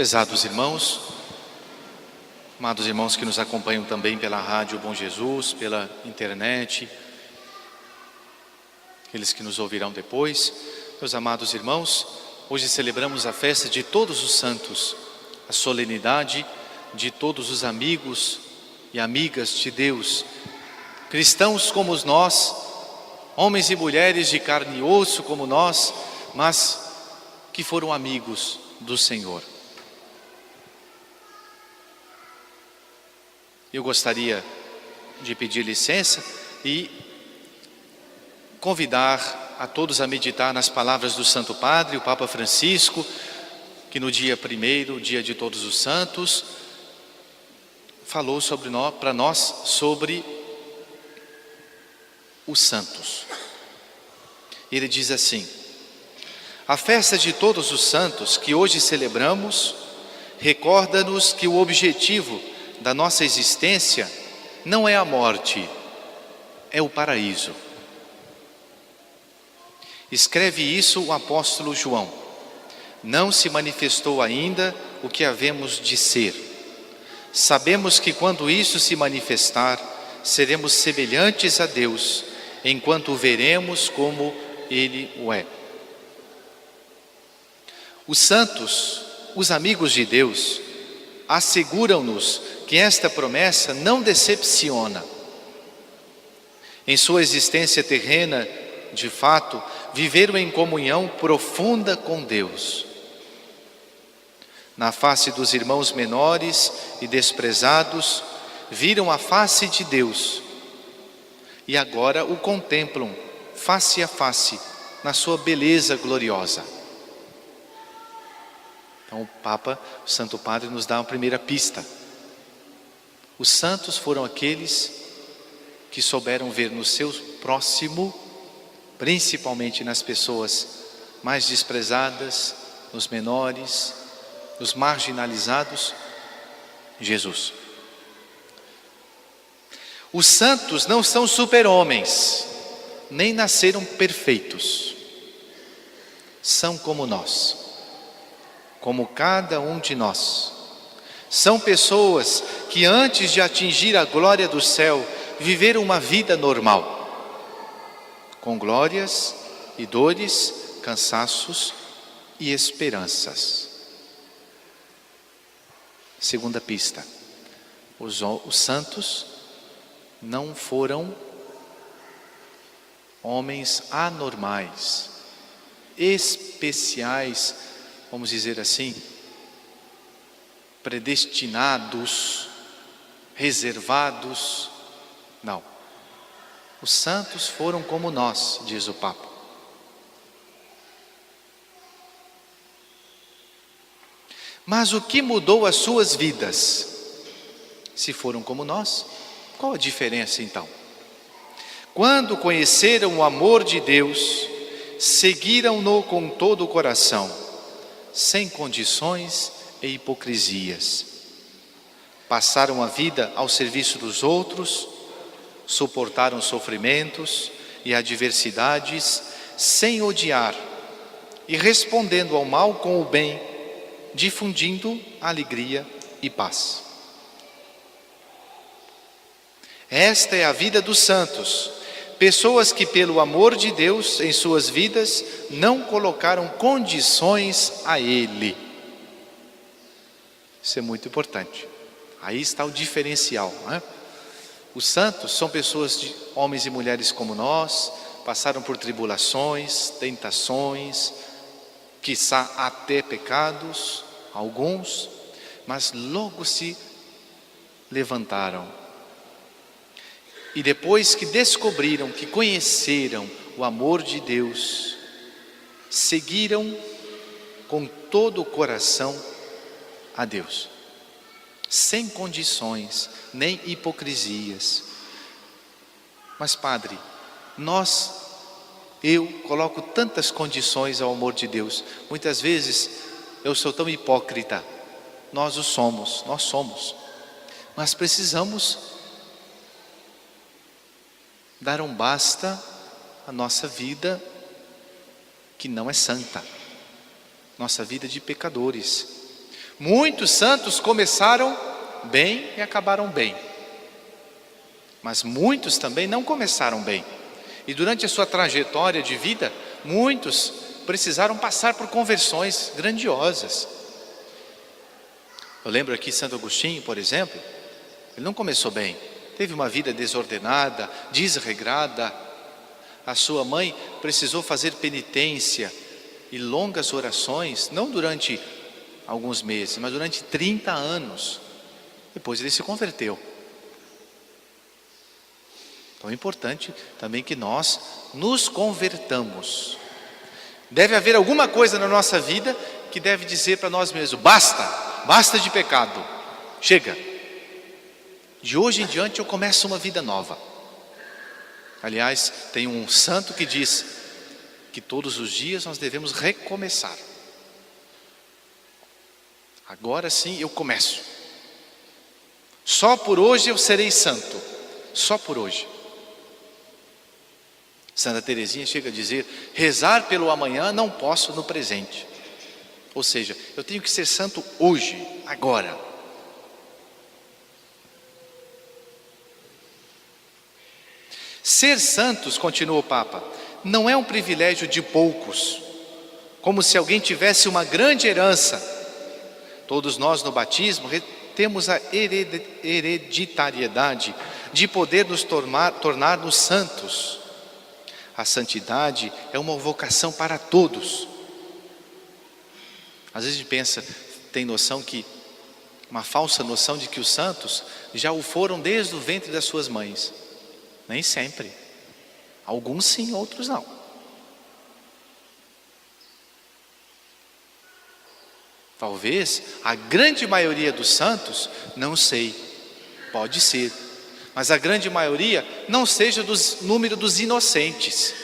Prezados irmãos, amados irmãos que nos acompanham também pela Rádio Bom Jesus, pela internet, aqueles que nos ouvirão depois, meus amados irmãos, hoje celebramos a festa de todos os santos, a solenidade de todos os amigos e amigas de Deus, cristãos como nós, homens e mulheres de carne e osso como nós, mas que foram amigos do Senhor. Eu gostaria de pedir licença e convidar a todos a meditar nas palavras do Santo Padre, o Papa Francisco, que no dia 1º, dia de todos os santos, falou para nós sobre os santos. Ele diz assim: a festa de todos os santos que hoje celebramos recorda-nos que o objetivo da nossa existência não é a morte, é o paraíso. Escreve isso o apóstolo João: não se manifestou ainda o que havemos de ser. Sabemos que quando isso se manifestar, seremos semelhantes a Deus, enquanto o veremos como Ele o é. Os santos, os amigos de Deus, asseguram-nos que esta promessa não decepciona. Em sua existência terrena, de fato, viveram em comunhão profunda com Deus. Na face dos irmãos menores e desprezados, viram a face de Deus e agora o contemplam face a face na sua beleza gloriosa. Então o Santo Padre nos dá uma primeira pista. Os santos foram aqueles que souberam ver no seu próximo, principalmente nas pessoas mais desprezadas, nos menores, nos marginalizados, Jesus. Os santos não são super-homens, nem nasceram perfeitos. São como nós, como cada um de nós. São pessoas que antes de atingir a glória do céu, viveram uma vida normal, com glórias e dores, cansaços e esperanças. Segunda pista: os santos não foram homens anormais, especiais, vamos dizer assim, predestinados, reservados. Não. Os santos foram como nós, diz o Papa. Mas o que mudou as suas vidas? Se foram como nós, qual a diferença então? Quando conheceram o amor de Deus, seguiram-no com todo o coração, sem condições e hipocrisias. Passaram a vida ao serviço dos outros, suportaram sofrimentos e adversidades sem odiar e respondendo ao mal com o bem, difundindo alegria e paz. Esta é a vida dos santos, pessoas que pelo amor de Deus em suas vidas não colocaram condições a Ele. Isso é muito importante. Aí está o diferencial, né? Os santos são pessoas, homens e mulheres como nós, passaram por tribulações, tentações, quiçá até pecados, alguns, mas logo se levantaram. E depois que descobriram, que conheceram o amor de Deus, seguiram com todo o coração a Deus, sem condições, nem hipocrisias. Mas padre, eu coloco tantas condições ao amor de Deus, muitas vezes eu sou tão hipócrita. Nós somos, mas precisamos dar um basta à nossa vida que não é santa, nossa vida de pecadores. Muitos santos começaram bem e acabaram bem, mas muitos também não começaram bem. E durante a sua trajetória de vida, muitos precisaram passar por conversões grandiosas. Eu lembro aqui Santo Agostinho, por exemplo, ele não começou bem, teve uma vida desordenada, desregrada. A sua mãe precisou fazer penitência e longas orações, não durante alguns meses, mas durante 30 anos. Depois ele se converteu. Então é importante também que nós nos convertamos. Deve haver alguma coisa na nossa vida que deve dizer para nós mesmos: basta de pecado, chega. De hoje em diante eu começo uma vida nova. Aliás, tem um santo que diz que todos os dias nós devemos recomeçar. Agora sim eu começo. Só por hoje eu serei santo. Só por hoje. Santa Teresinha chega a dizer: rezar pelo amanhã não posso no presente. Ou seja, eu tenho que ser santo hoje, agora. Ser santos, continua o Papa, não é um privilégio de poucos, como se alguém tivesse uma grande herança. Todos nós no batismo temos a hereditariedade de poder nos tornar-nos santos. A santidade é uma vocação para todos. Às vezes a gente pensa, tem noção que, uma falsa noção de que os santos já o foram desde o ventre das suas mães. Nem sempre. Alguns sim, outros não. Talvez a grande maioria dos santos, não sei, pode ser, mas a grande maioria não seja do número dos inocentes,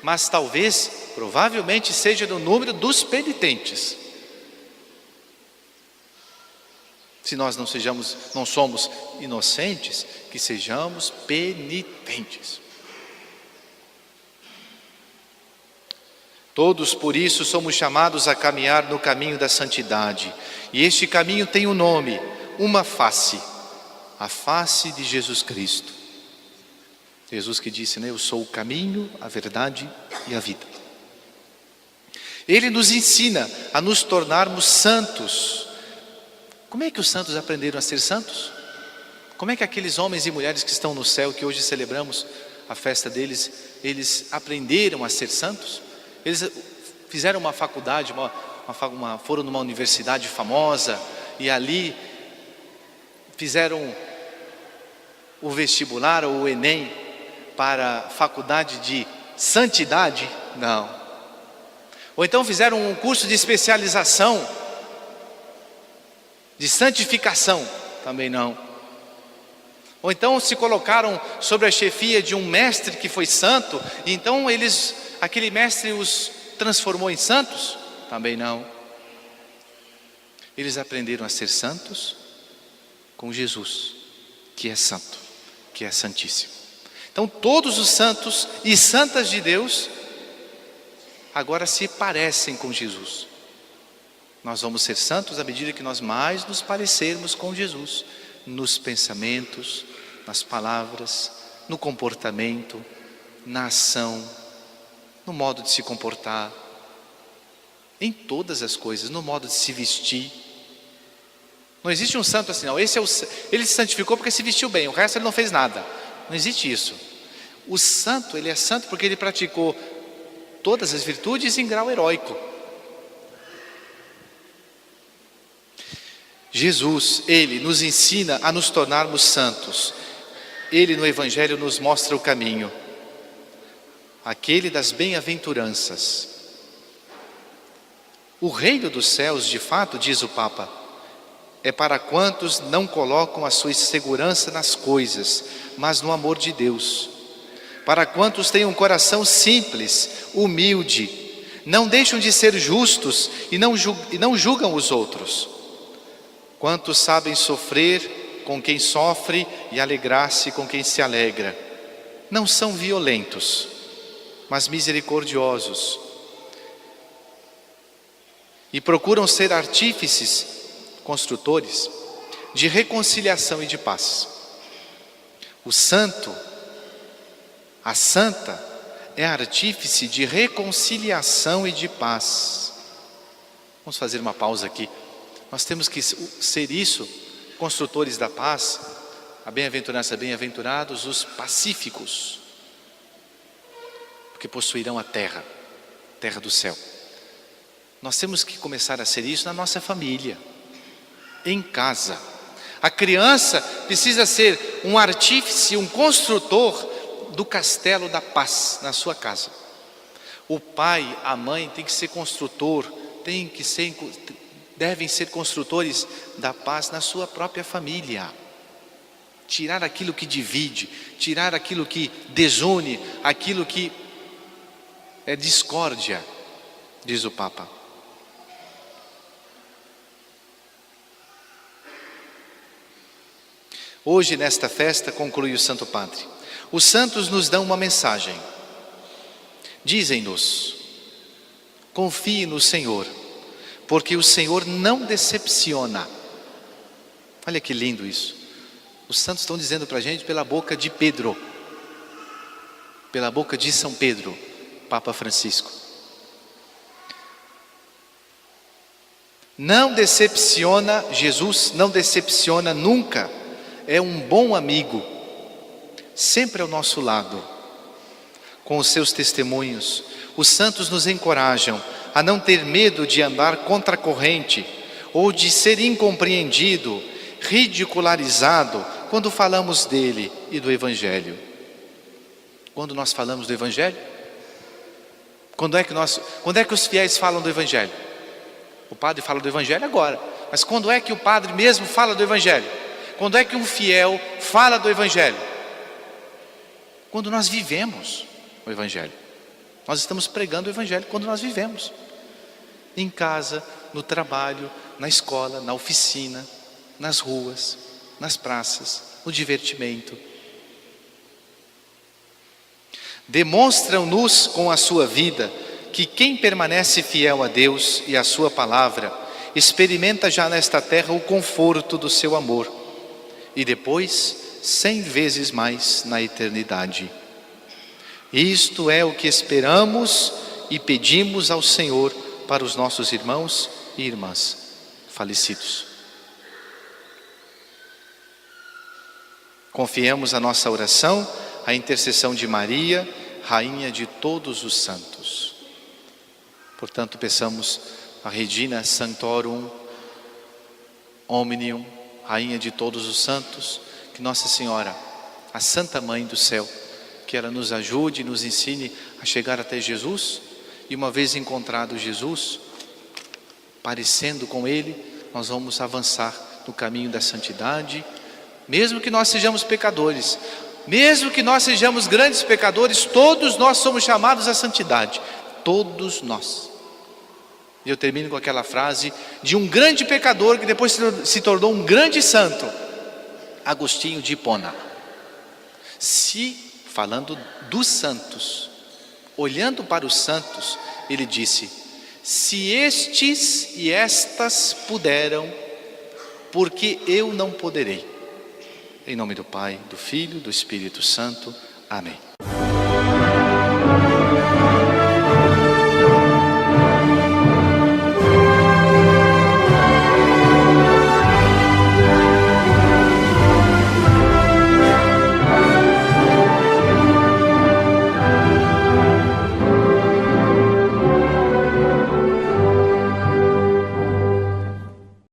mas talvez, provavelmente seja do número dos penitentes. Se nós não somos inocentes, que sejamos penitentes. Todos por isso somos chamados a caminhar no caminho da santidade. E este caminho tem um nome, uma face. A face de Jesus Cristo. Jesus que disse, né? Eu sou o caminho, a verdade e a vida. Ele nos ensina a nos tornarmos santos. Como é que os santos aprenderam a ser santos? Como é que aqueles homens e mulheres que estão no céu, que hoje celebramos a festa deles, eles aprenderam a ser santos? Eles fizeram uma faculdade, foram numa universidade famosa e ali fizeram o vestibular ou o Enem para a faculdade de santidade? Não. Ou então fizeram um curso de especialização de santificação? Também não. Ou então se colocaram sob a chefia de um mestre que foi santo, e então aquele mestre os transformou em santos? Também não. Eles aprenderam a ser santos com Jesus, que é santo, que é santíssimo. Então todos os santos e santas de Deus agora se parecem com Jesus. Nós vamos ser santos à medida que nós mais nos parecermos com Jesus, nos pensamentos, nas palavras, no comportamento, na ação, no modo de se comportar, em todas as coisas, no modo de se vestir. Não existe um santo assim, não. Ele se santificou porque se vestiu bem, o resto ele não fez nada. Não existe isso. O santo, ele é santo porque ele praticou todas as virtudes em grau heróico. Jesus, Ele nos ensina a nos tornarmos santos. Ele no Evangelho nos mostra o caminho, aquele das bem-aventuranças. O reino dos céus, de fato, diz o Papa, é para quantos não colocam a sua segurança nas coisas, mas no amor de Deus. Para quantos têm um coração simples, humilde, não deixam de ser justos e não julgam os outros. Quantos sabem sofrer com quem sofre e alegrar-se com quem se alegra. Não são violentos, mas misericordiosos. E procuram ser artífices construtores de reconciliação e de paz. O santo, a santa, é artífice de reconciliação e de paz. Vamos fazer uma pausa aqui. Nós temos que ser isso, construtores da paz. A bem-aventurança, bem-aventurados os pacíficos, porque possuirão a terra do céu. Nós temos que começar a ser isso na nossa família, em casa. A criança precisa ser um artífice, um construtor do castelo da paz na sua casa. O pai, a mãe tem que ser construtor, devem ser construtores da paz na sua própria família. Tirar aquilo que divide, tirar aquilo que desune, aquilo que é discórdia, diz o Papa. Hoje, nesta festa, conclui o Santo Padre, os santos nos dão uma mensagem. Dizem-nos: confie no Senhor, porque o Senhor não decepciona. Olha que lindo isso. Os santos estão dizendo para a gente pela boca de Pedro, pela boca de São Pedro, Papa Francisco. Não decepciona, Jesus não decepciona nunca. É um bom amigo, sempre ao nosso lado. Com os seus testemunhos, os santos nos encorajam a não ter medo de andar contra a corrente, ou de ser incompreendido, ridicularizado, quando falamos dele e do Evangelho. Quando nós falamos do Evangelho? Quando é que os fiéis falam do Evangelho? O padre fala do Evangelho agora, mas quando é que o padre mesmo fala do Evangelho? Quando é que um fiel fala do Evangelho? Quando nós vivemos o Evangelho. Nós estamos pregando o Evangelho quando nós vivemos. Em casa, no trabalho, na escola, na oficina, nas ruas, nas praças, no divertimento. Demonstram-nos com a sua vida que quem permanece fiel a Deus e à sua palavra experimenta já nesta terra o conforto do seu amor e depois 100 vezes mais na eternidade. Isto é o que esperamos e pedimos ao Senhor para os nossos irmãos e irmãs falecidos. Confiemos a nossa oração à intercessão de Maria, Rainha de todos os santos. Portanto, peçamos a Regina Sanctorum Omnium, Rainha de todos os santos, que Nossa Senhora, a Santa Mãe do Céu, que ela nos ajude, nos ensine a chegar até Jesus, e uma vez encontrado Jesus, parecendo com Ele, nós vamos avançar no caminho da santidade, mesmo que nós sejamos pecadores, mesmo que nós sejamos grandes pecadores, todos nós somos chamados à santidade, todos nós. E eu termino com aquela frase de um grande pecador que depois se tornou um grande santo, Agostinho de Hipona. Falando dos santos, olhando para os santos, ele disse: se estes e estas puderam, porque eu não poderei. Em nome do Pai, do Filho, do Espírito Santo. Amém.